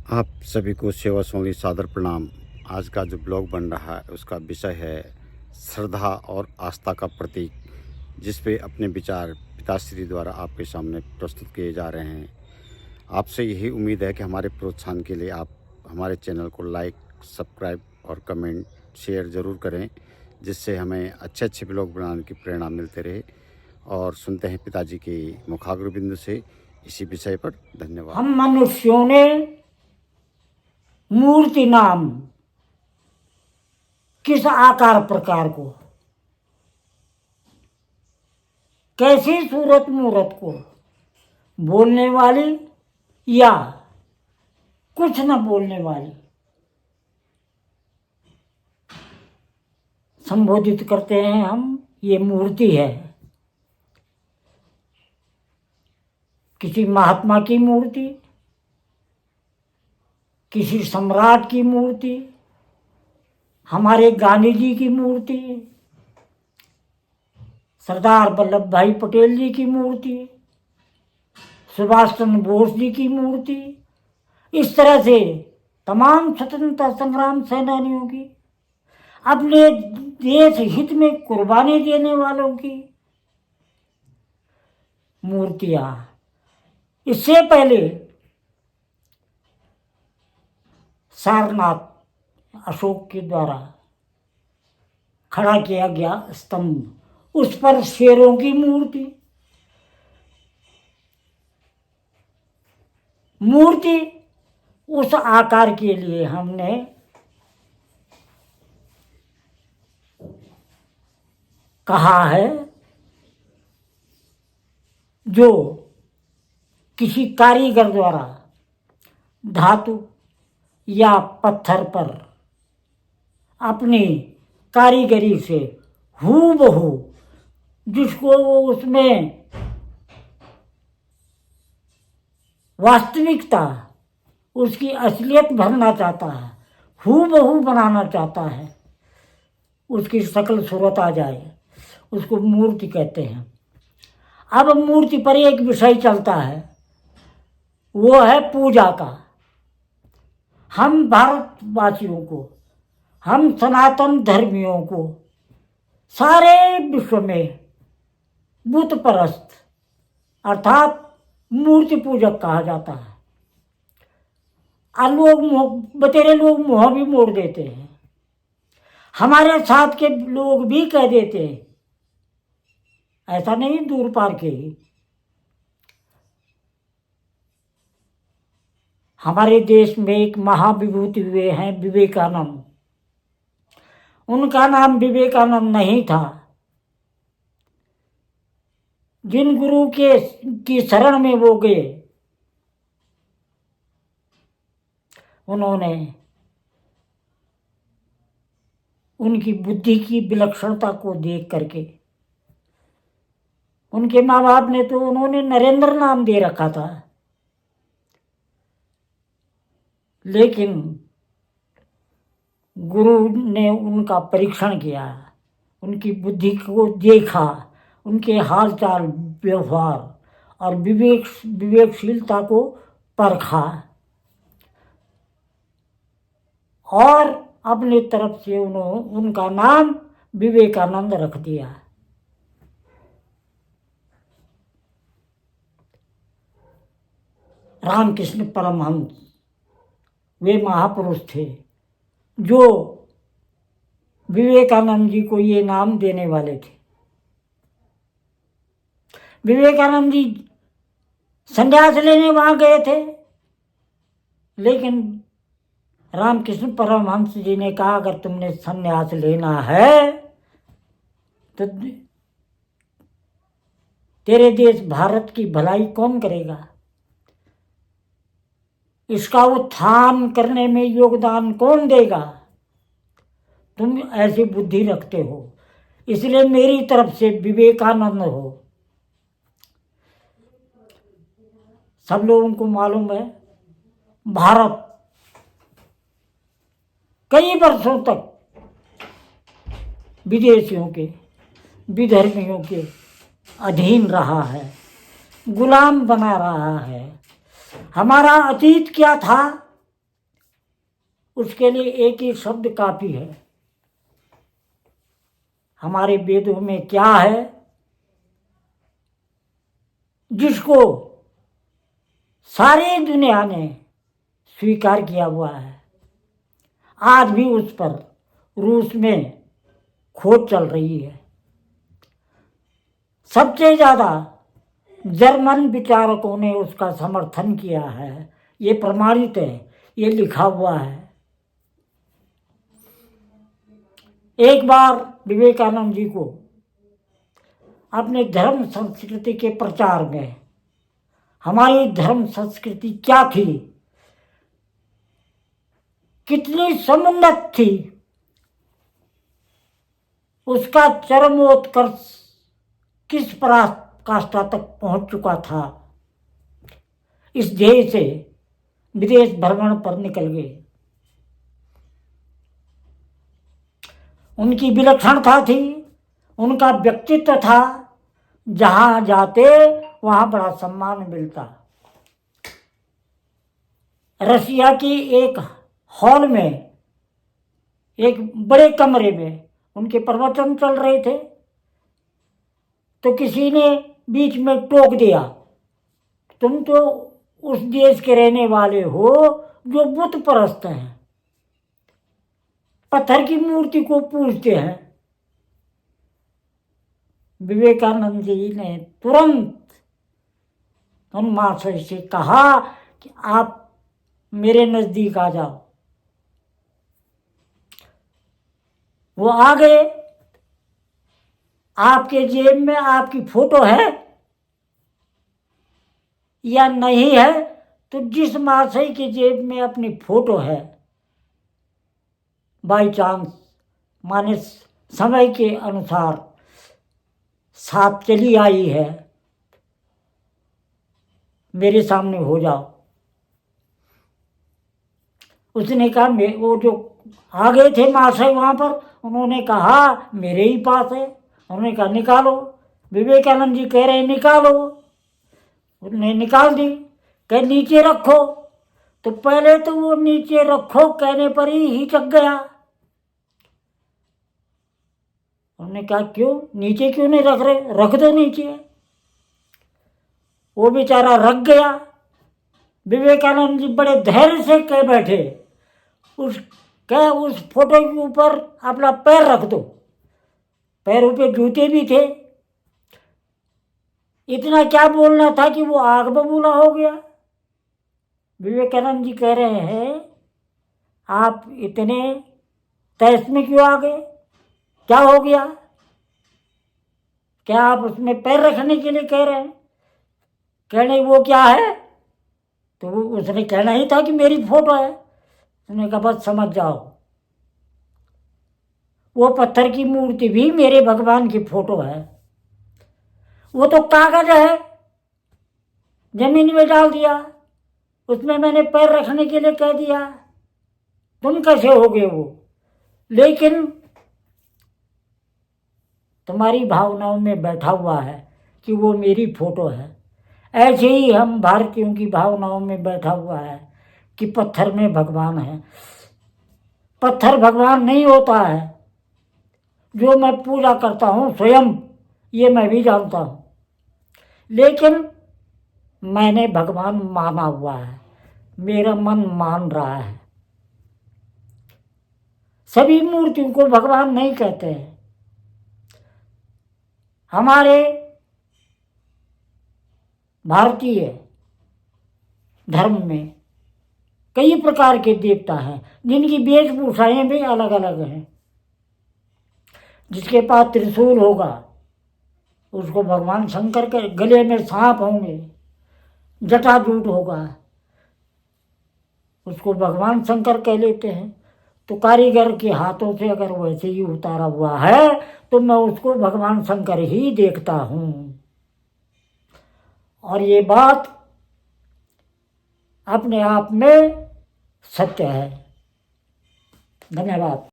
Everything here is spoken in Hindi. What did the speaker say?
आप सभी को सेवा सोनी सादर प्रणाम। आज का जो ब्लॉग बन रहा है उसका विषय है श्रद्धा और आस्था का प्रतीक, जिस पे अपने विचार पिताश्री द्वारा आपके सामने प्रस्तुत किए जा रहे हैं। आपसे यही उम्मीद है कि हमारे प्रोत्साहन के लिए आप हमारे चैनल को लाइक, सब्सक्राइब और कमेंट शेयर ज़रूर करें, जिससे हमें अच्छे ब्लॉग बनाने की प्रेरणा मिलते रहे। और सुनते हैं पिताजी के मुखाग्र बिंदु से इसी विषय पर। धन्यवाद। हम मनुष्यों ने मूर्ति नाम किस आकार प्रकार को, कैसी सूरत मूरत को, बोलने वाली या कुछ न बोलने वाली, संबोधित करते हैं हम। ये मूर्ति है। किसी महात्मा की मूर्ति, किसी सम्राट की मूर्ति, हमारे गांधी जी की मूर्ति, सरदार वल्लभ भाई पटेल जी की मूर्ति, सुभाष चंद्र बोस जी की मूर्ति, इस तरह से तमाम स्वतंत्रता संग्राम सेनानियों की, अपने देश हित में कुर्बानी देने वालों की मूर्तियां। इससे पहले सारनाथ अशोक के द्वारा खड़ा किया गया स्तंभ, उस पर शेरों की मूर्ति उस आकार के लिए हमने कहा है जो किसी कारीगर द्वारा धातु या पत्थर पर अपनी कारीगरी से हूबहू, जिसको वो उसमें वास्तविकता, उसकी असलियत भरना चाहता है, हूबहू बनाना चाहता है, उसकी शक्ल सूरत आ जाए, उसको मूर्ति कहते हैं। अब मूर्ति पर एक विषय चलता है, वो है पूजा का। हम भारतवासियों को, हम सनातन धर्मियों को सारे विश्व में बुत परस्त अर्थात मूर्ति पूजक कहा जाता है। और लोग बतेरे लोग मुँह भी मोड़ देते हैं, हमारे साथ के लोग भी कह देते हैं, ऐसा नहीं दूर पार के ही। हमारे देश में एक महाविभूति हुए हैं विवेकानंद। उनका नाम विवेकानंद नहीं था। जिन गुरु की शरण में वो गए, उन्होंने उनकी बुद्धि की विलक्षणता को देख करके, उनके माँ बाप ने तो उन्होंने नरेंद्र नाम दे रखा था, लेकिन गुरु ने उनका परीक्षण किया, उनकी बुद्धि को देखा, उनके हाल चाल व्यवहार और विवेकशीलता को परखा और अपने तरफ से उनका नाम विवेकानंद रख दिया। रामकृष्ण परमहंस वे महापुरुष थे जो विवेकानंद जी को ये नाम देने वाले थे। विवेकानंद जी संन्यास लेने वहां गए थे, लेकिन रामकृष्ण परमहंस जी ने कहा, अगर तुमने संन्यास लेना है तो तेरे देश भारत की भलाई कौन करेगा? इसका उत्थान करने में योगदान कौन देगा? तुम ऐसी बुद्धि रखते हो, इसलिए मेरी तरफ से विवेकानंद हो। सब लोगों को मालूम है, भारत कई वर्षों तक विदेशियों के, विधर्मियों के अधीन रहा है, गुलाम बना रहा है। हमारा अतीत क्या था उसके लिए एक ही शब्द काफी है। हमारे वेदों में क्या है जिसको सारी दुनिया ने स्वीकार किया हुआ है, आज भी उस पर रूस में खोज चल रही है। सबसे ज्यादा जर्मन विचारकों ने उसका समर्थन किया है, ये प्रमाणित है, ये लिखा हुआ है। एक बार विवेकानंद जी को अपने धर्म संस्कृति के प्रचार में हमारी धर्म संस्कृति क्या थी, कितनी समुन्नत थी, उसका चरमोत्कर्ष किस पराकाष्ठा तक पहुंच चुका था, इस ध्येय से विदेश भ्रमण पर निकल गए। उनकी विलक्षणता थी, उनका व्यक्तित्व था, जहां जाते वहां बड़ा सम्मान मिलता। रशिया की एक हॉल में, एक बड़े कमरे में उनके प्रवचन चल रहे थे, तो किसी ने बीच में टोक दिया, तुम तो उस देश के रहने वाले हो जो बुत परस्त हैं, पत्थर की मूर्ति को पूजते हैं। विवेकानंद जी ने तुरंत उन महाशय से कहा कि आप मेरे नजदीक आ जाओ। वो आ गए। आपके जेब में आपकी फोटो है या नहीं है? तो जिस महाशय के जेब में अपनी फोटो है, बाई चांस माने समय के अनुसार साथ चली आई है, मेरे सामने हो जाओ। उसने कहा, वो जो आ गए थे महाशय वहां पर, उन्होंने कहा मेरे ही पास है। उन्होंने कहा निकालो। विवेकानंद जी कह रहे निकालो। उन्होंने निकाल दी। कह नीचे रखो। तो पहले तो वो नीचे रखो कहने पर ही हिचक गया। उन्होंने कहा क्यों, नीचे क्यों नहीं रख रहे, रख दो नीचे। वो बेचारा रख गया। विवेकानंद जी बड़े धैर्य से कह बैठे, उस फोटो के ऊपर अपना पैर रख दो। पैरों पे जूते भी थे। इतना क्या बोलना था कि वो आग बबूला हो गया। विवेकानंद जी कह रहे हैं, आप इतने तैस में क्यों आ गए, क्या हो गया? क्या आप उसमें पैर रखने के लिए कह रहे हैं? कह रहे वो क्या है? तो उसने कहना ही था कि मेरी फोटो है। उसने कहा बस समझ जाओ, वो पत्थर की मूर्ति भी मेरे भगवान की फोटो है। वो तो कागज है, जमीन में डाल दिया, उसमें मैंने पैर रखने के लिए कह दिया, तुम कैसे हो गए वो? लेकिन तुम्हारी भावनाओं में बैठा हुआ है कि वो मेरी फोटो है। ऐसे ही हम भारतीयों की भावनाओं में बैठा हुआ है कि पत्थर में भगवान है। पत्थर भगवान नहीं होता है। जो मैं पूजा करता हूँ स्वयं, ये मैं भी जानता हूँ, लेकिन मैंने भगवान माना हुआ है, मेरा मन मान रहा है। सभी मूर्तियों को भगवान नहीं कहते हैं। हमारे भारतीय धर्म में कई प्रकार के देवता हैं, जिनकी वेशभूषाएं भी अलग अलग हैं। जिसके पास त्रिशूल होगा उसको भगवान शंकर के, गले में सांप होंगे, जटाजूट होगा, उसको भगवान शंकर कह लेते हैं। तो कारीगर के हाथों से अगर वैसे ही उतारा हुआ है तो मैं उसको भगवान शंकर ही देखता हूँ। और ये बात अपने आप में सत्य है। धन्यवाद।